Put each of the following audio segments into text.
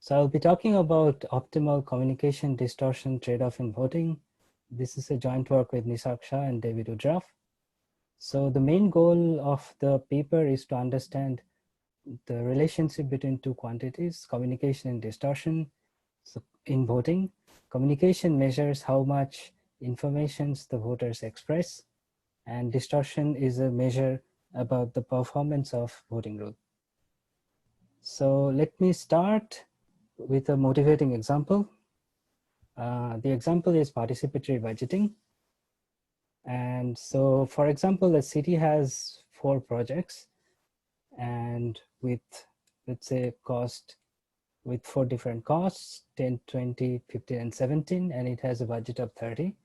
So I'll be talking about optimal communication distortion trade-off in voting. This is a joint work with Nisarg, Shah and David Woodruff. So the main goal of the paper is to understand the relationship between two quantities, communication and distortion. So in voting, communication measures how much information the voters express, and distortion is a measure about the performance of voting rule. So let me start with a motivating example. The example is participatory budgeting. And so, for example, the city has 4 projects and with, let's say, cost with 4 different costs, 10, 20, 15, and 17, and it has a budget of 30.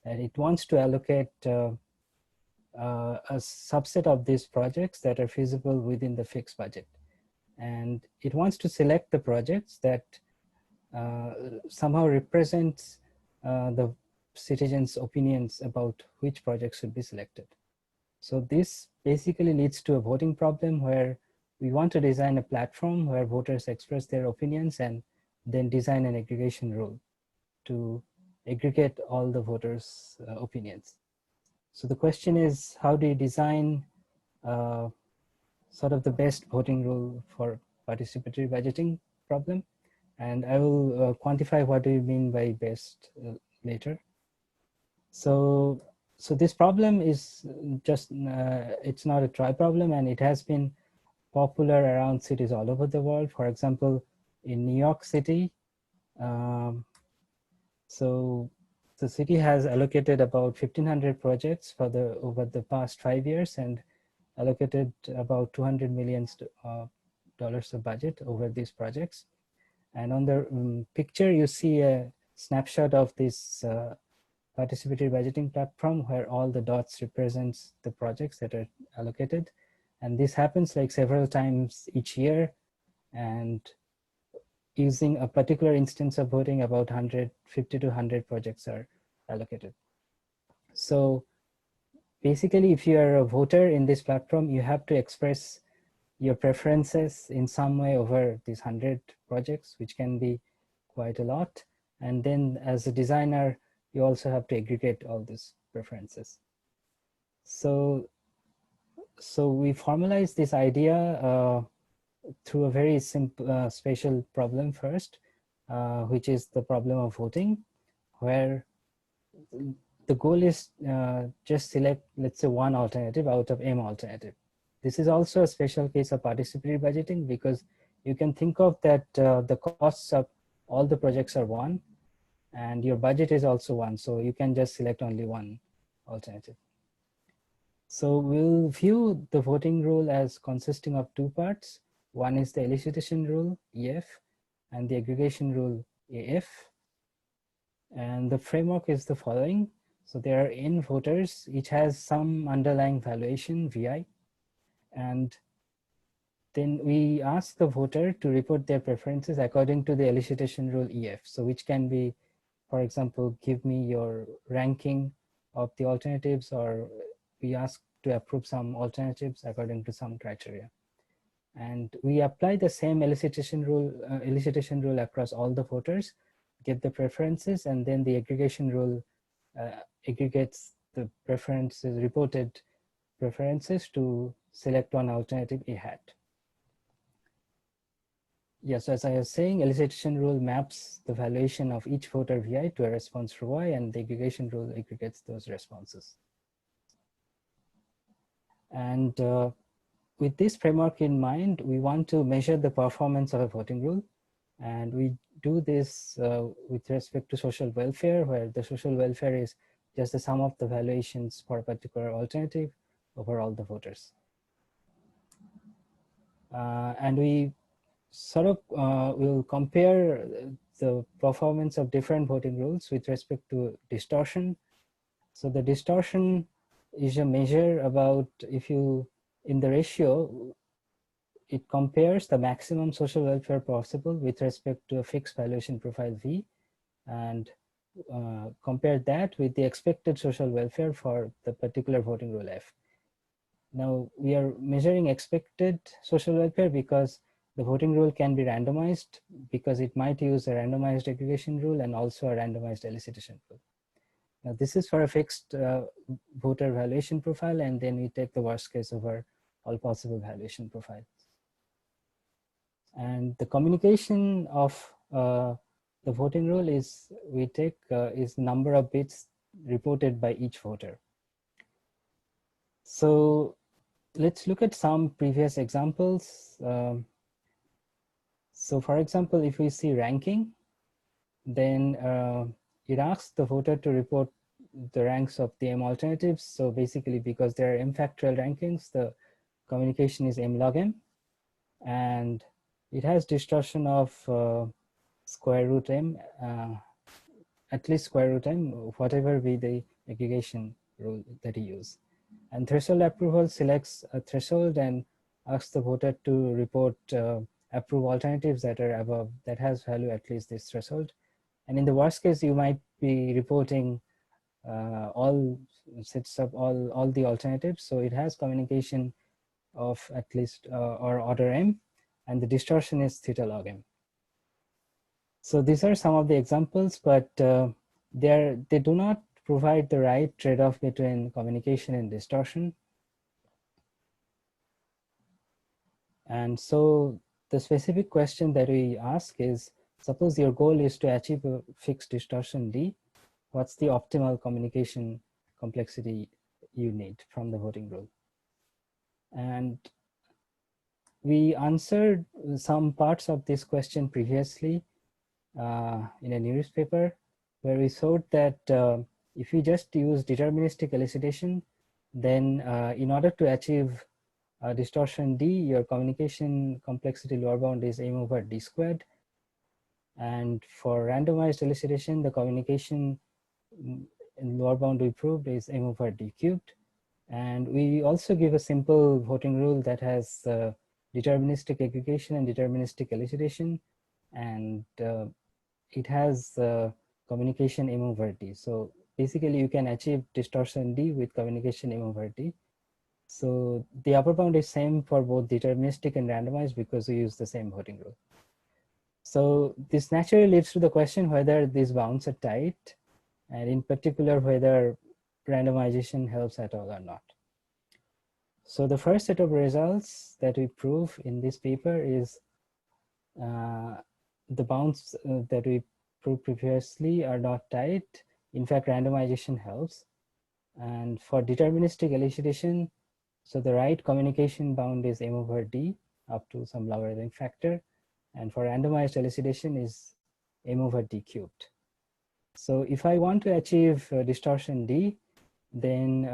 And it wants to allocate a subset of these projects that are feasible within the fixed budget. And it wants to select the projects that somehow represents the citizens' opinions about which projects should be selected. So this basically leads to a voting problem where we want to design a platform where voters express their opinions and then design an aggregation rule to aggregate all the voters' opinions. So the question is, how do you design sort of the best voting rule for participatory budgeting problem? And I will quantify what do you mean by best later. So this problem is just, it's not a try problem, and it has been popular around cities all over the world. For example, in New York City, so the city has allocated about 1,500 projects for over the past 5 years and allocated about $200 million dollars of budget over these projects. And on the picture, you see a snapshot of this participatory budgeting platform where all the dots represents the projects that are allocated. And this happens like several times each year. And using a particular instance of voting, about 150 to 100 projects are allocated. So basically, if you are a voter in this platform, you have to express your preferences in some way over these 100 projects, which can be quite a lot. And then as a designer, you also have to aggregate all these preferences. So we formalize this idea through a very simple spatial problem first, which is the problem of voting, where the goal is just select, let's say, one alternative out of M alternative. This is also a special case of participatory budgeting because you can think of that the costs of all the projects are 1 and your budget is also 1. So you can just select only one alternative. So we'll view the voting rule as consisting of 2 parts. One is the elicitation rule, EF, and the aggregation rule, AF. And the framework is the following. So there are N voters, each has some underlying valuation, VI. And then we ask the voter to report their preferences according to the elicitation rule EF. So which can be, for example, give me your ranking of the alternatives, or we ask to approve some alternatives according to some criteria. And we apply the same elicitation rule across all the voters, get the preferences, and then the aggregation rule aggregates the preferences, reported preferences to select one alternative A hat. Yes, as I was saying, elicitation rule maps the valuation of each voter VI to a response for Y, and the aggregation rule aggregates those responses. And with this framework in mind, we want to measure the performance of a voting rule. And we do this with respect to social welfare, where the social welfare is just the sum of the valuations for a particular alternative over all the voters. And we sort of will compare the performance of different voting rules with respect to distortion. So the distortion is a measure about if you, in the ratio, it compares the maximum social welfare possible with respect to a fixed valuation profile V, and compare that with the expected social welfare for the particular voting rule F. Now we are measuring expected social welfare because the voting rule can be randomized because it might use a randomized aggregation rule and also a randomized elicitation rule. Now this is for a fixed voter valuation profile, and then we take the worst case over all possible valuation profiles. And the communication of the voting rule is we take is number of bits reported by each voter. So let's look at some previous examples. So for example, if we see ranking, then it asks the voter to report the ranks of the M alternatives. So basically, because there are M factorial rankings, the communication is M log M, and it has distortion of square root M, at least square root M, whatever be the aggregation rule that you use. And threshold approval selects a threshold and asks the voter to report approve alternatives that are above, that has value at least this threshold. And in the worst case, you might be reporting all sets of all the alternatives. So it has communication of at least or order M, and the distortion is theta log M. So these are some of the examples, but they do not provide the right trade-off between communication and distortion. And so the specific question that we ask is, suppose your goal is to achieve a fixed distortion D, what's the optimal communication complexity you need from the voting rule? And we answered some parts of this question previously in a newspaper, where we showed that if you just use deterministic elicitation, then in order to achieve distortion D, your communication complexity lower bound is M over D squared. And for randomized elicitation, the communication lower bound we proved is M over D cubed. And we also give a simple voting rule that has deterministic aggregation and deterministic elicitation, and it has communication M over D. So basically you can achieve distortion D with communication M over D. So the upper bound is same for both deterministic and randomized because we use the same voting rule. So this naturally leads to the question whether these bounds are tight, and in particular whether randomization helps at all or not. So the first set of results that we prove in this paper is the bounds that we proved previously are not tight. In fact, randomization helps. And for deterministic elicitation, so the right communication bound is M over D up to some logarithmic factor. And for randomized elicitation is M over D cubed. So if I want to achieve distortion D, then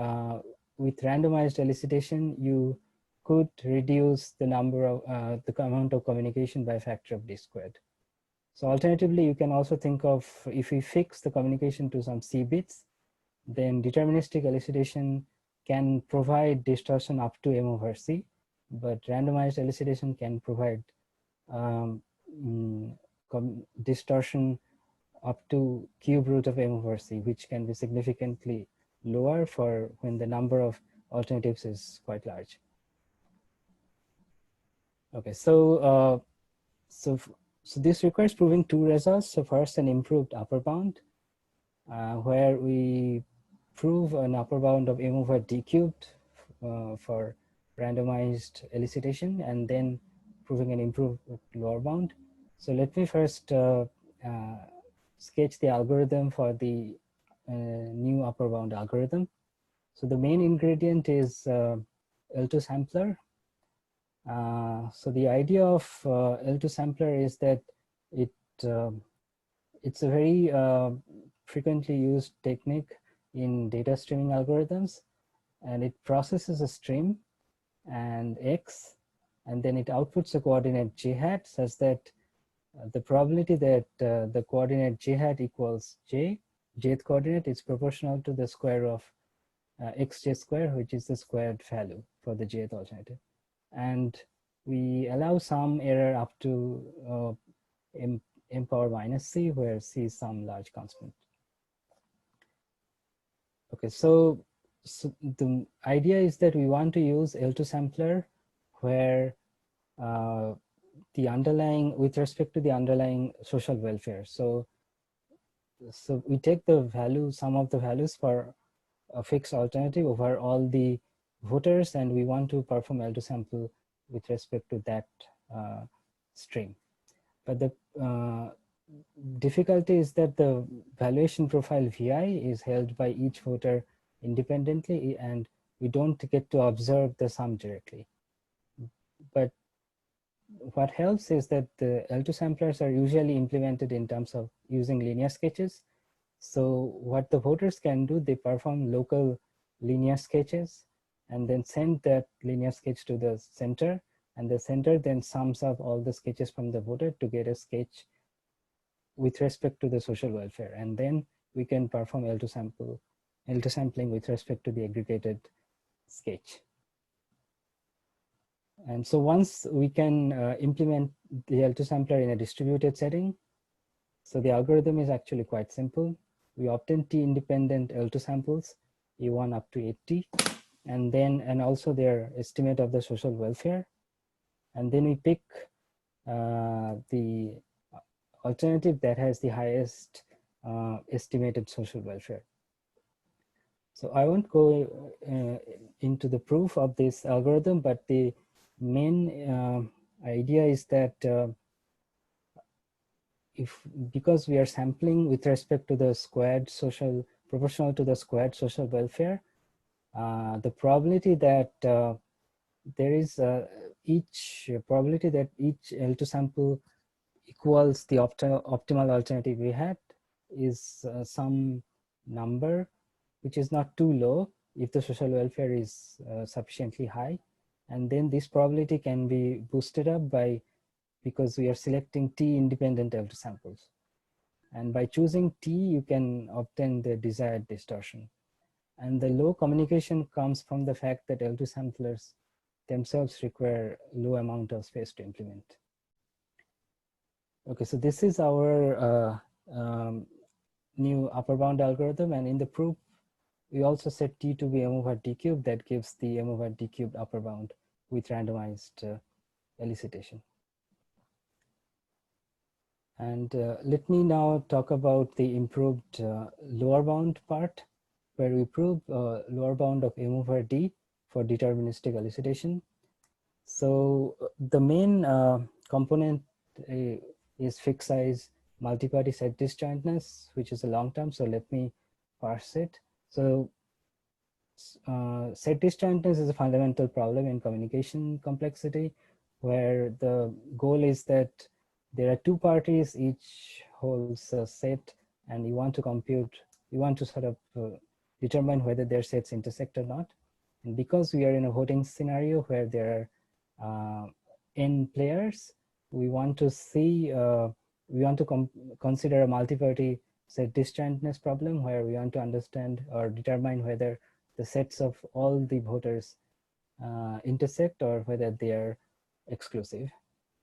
with randomized elicitation, you could reduce the number of the amount of communication by a factor of D squared. So alternatively, you can also think of, if we fix the communication to some C bits, then deterministic elicitation can provide distortion up to M over C, but randomized elicitation can provide distortion up to cube root of M over C, which can be significantly lower for when the number of alternatives is quite large. Okay, so so this requires proving two results. So first, an improved upper bound, where we prove an upper bound of M over D cubed for randomized elicitation, and then proving an improved lower bound. So let me first sketch the algorithm for the new upper bound algorithm. So the main ingredient is L2 sampler. So the idea of L2 sampler is that it's a very frequently used technique in data streaming algorithms, and it processes a stream and X, and then it outputs a coordinate J hat such that the probability that the coordinate J hat equals Jth coordinate is proportional to the square of xj square, which is the squared value for the Jth alternative. And we allow some error up to m power minus c, where c is some large constant. Okay, so the idea is that we want to use L2 sampler where the underlying, with respect to the underlying social welfare. So we take the value, sum of the values for a fixed alternative over all the voters, and we want to perform L2 sample with respect to that stream. But the difficulty is that the valuation profile VI is held by each voter independently, and we don't get to observe the sum directly. But what helps is that the L2 samplers are usually implemented in terms of using linear sketches. So what the voters can do, they perform local linear sketches and then send that linear sketch to the center, and the center then sums up all the sketches from the voter to get a sketch with respect to the social welfare. And then we can perform L2 sampling with respect to the aggregated sketch. And so once we can implement the L2 sampler in a distributed setting, so the algorithm is actually quite simple. We obtain T independent L2 samples, E1 up to 80, and also their estimate of the social welfare. And then we pick the alternative that has the highest estimated social welfare. So I won't go into the proof of this algorithm, but the main idea is that because we are sampling with respect to the squared social, proportional to the squared social welfare, the probability that there is probability that each L2 sample equals the optimal alternative we had is some number which is not too low if the social welfare is sufficiently high. And then this probability can be boosted up because we are selecting T independent L2 samples. And by choosing T, you can obtain the desired distortion. And the low communication comes from the fact that L2 samplers themselves require low amount of space to implement. Okay, so this is our new upper bound algorithm, and in the proof, we also set T to be M over D cubed. That gives the M over D cubed upper bound with randomized elicitation. And let me now talk about the improved lower bound part, where we prove lower bound of M over D for deterministic elicitation. So the main component is fixed size multi-party set disjointness, which is a long term. So let me parse it. So set disjointness is a fundamental problem in communication complexity, where the goal is that there are two parties, each holds a set, and you want to sort of determine whether their sets intersect or not. And because we are in a voting scenario where there are n players, we want to see, we want to consider a multi-party set disjointness problem, where we want to understand or determine whether the sets of all the voters intersect or whether they are exclusive.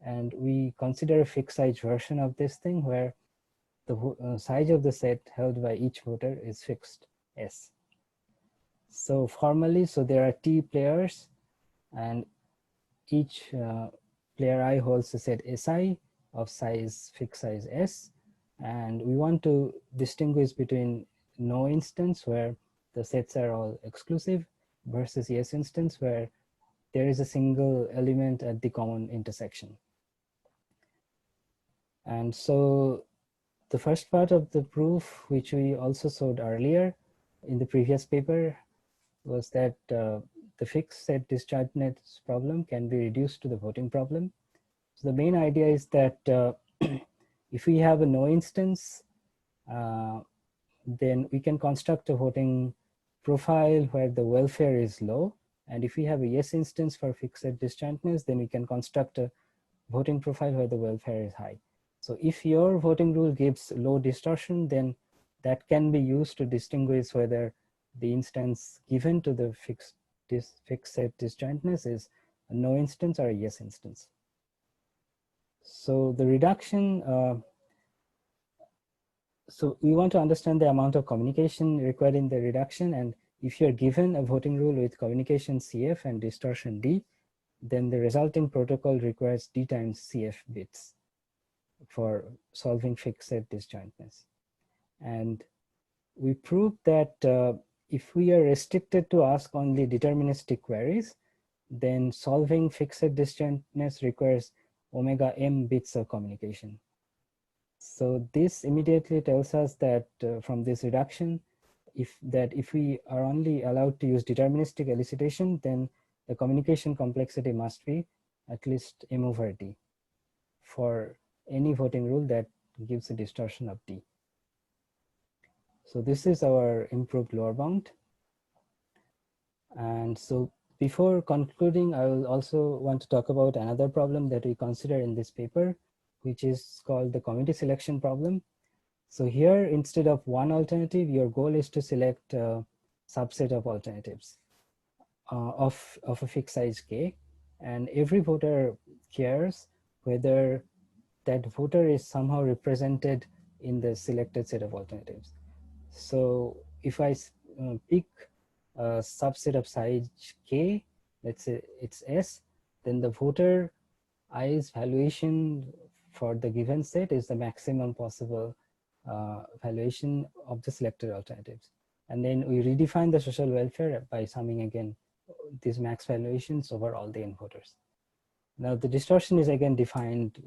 And we consider a fixed size version of this thing, where the size of the set held by each voter is fixed S. So formally, so there are T players, and each player I holds a set Si of size fixed size S, and we want to distinguish between no instance where the sets are all exclusive versus yes instance where there is a single element at the common intersection. And so the first part of the proof, which we also showed earlier in the previous paper, was that the fixed set disjointness problem can be reduced to the voting problem. So the main idea is that if we have a no instance, then we can construct a voting profile where the welfare is low. And if we have a yes instance for fixed set disjointness, then we can construct a voting profile where the welfare is high. So if your voting rule gives low distortion, then that can be used to distinguish whether the instance given to the fixed set disjointness is a no instance or a yes instance. So the reduction, so we want to understand the amount of communication required in the reduction. And if you're given a voting rule with communication CF and distortion D, then the resulting protocol requires D times CF bits for solving fixed disjointness. And we proved that if we are restricted to ask only deterministic queries, then solving fixed disjointness requires omega m bits of communication. So this immediately tells us that from this reduction, if we are only allowed to use deterministic elicitation, then the communication complexity must be at least m over d for any voting rule that gives a distortion of d. So this is our improved lower bound. And so before concluding, I will also want to talk about another problem that we consider in this paper, which is called the committee selection problem. So here, instead of one alternative, your goal is to select a subset of alternatives of a fixed size k. And every voter cares whether that voter is somehow represented in the selected set of alternatives. So if I pick a subset of size k, let's say it's S, then the voter i's valuation for the given set is the maximum possible valuation of the selected alternatives. And then we redefine the social welfare by summing again these max valuations over all the n voters. Now the distortion is again defined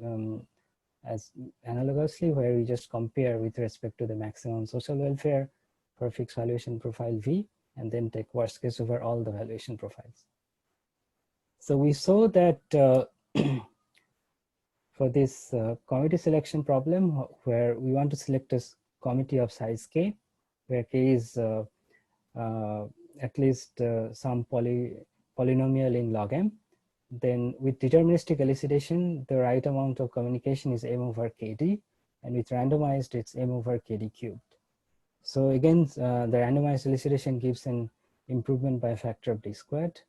as analogously, where we just compare with respect to the maximum social welfare for fixed valuation profile V, and then take worst case over all the valuation profiles. So we saw that for this committee selection problem, where we want to select a committee of size k, where k is at least some polynomial in log m, then with deterministic elicitation, the right amount of communication is m over kd, and with randomized, it's m over kd cubed. So again, the randomized elicitation gives an improvement by a factor of d squared.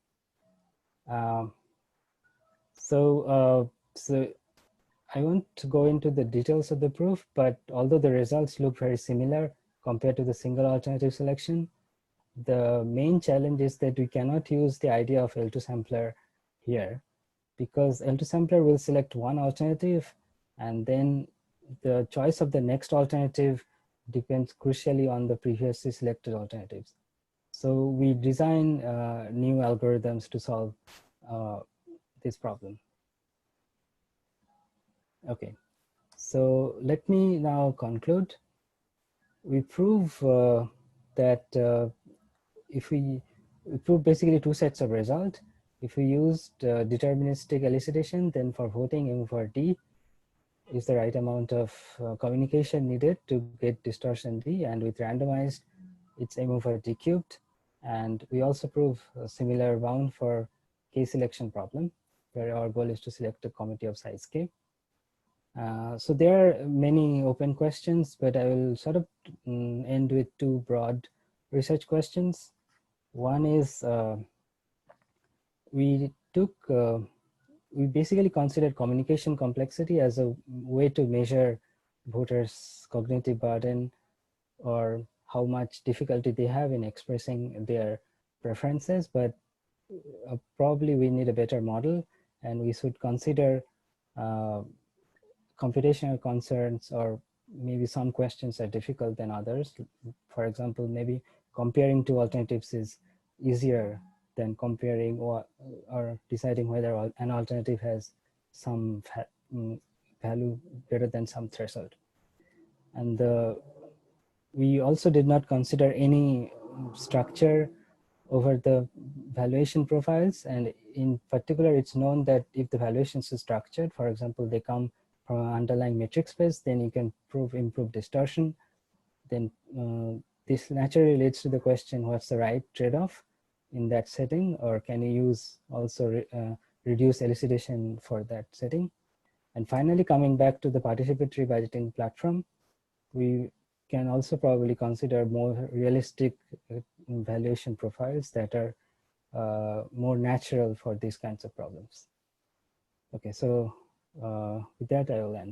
So I won't go into the details of the proof, but although the results look very similar compared to the single alternative selection, the main challenge is that we cannot use the idea of L2 sampler here, because L2 sampler will select one alternative, and then the choice of the next alternative depends crucially on the previously selected alternatives. So we design new algorithms to solve this problem. Okay, so let me now conclude. We prove that if we prove basically two sets of result. If we used deterministic elicitation, then for voting m over d is the right amount of communication needed to get distortion d, and with randomized, it's m over d cubed. And we also prove a similar bound for k selection problem, where our goal is to select a committee of size k. So there are many open questions, but I will sort of end with two broad research questions. One is we basically considered communication complexity as a way to measure voters' cognitive burden or how much difficulty they have in expressing their preferences, but probably we need a better model, and we should consider computational concerns, or maybe some questions are difficult than others. For example, maybe comparing two alternatives is easier than comparing or deciding whether an alternative has some value greater than some threshold. And we also did not consider any structure over the valuation profiles. And in particular, it's known that if the valuations are structured, for example, they come from an underlying metric space, then you can prove improved distortion. Then this naturally leads to the question, what's the right trade-off in that setting? Or can you use also reduce elicitation for that setting? And finally, coming back to the participatory budgeting platform, we can also probably consider more realistic valuation profiles that are more natural for these kinds of problems. Okay, so with that I will end.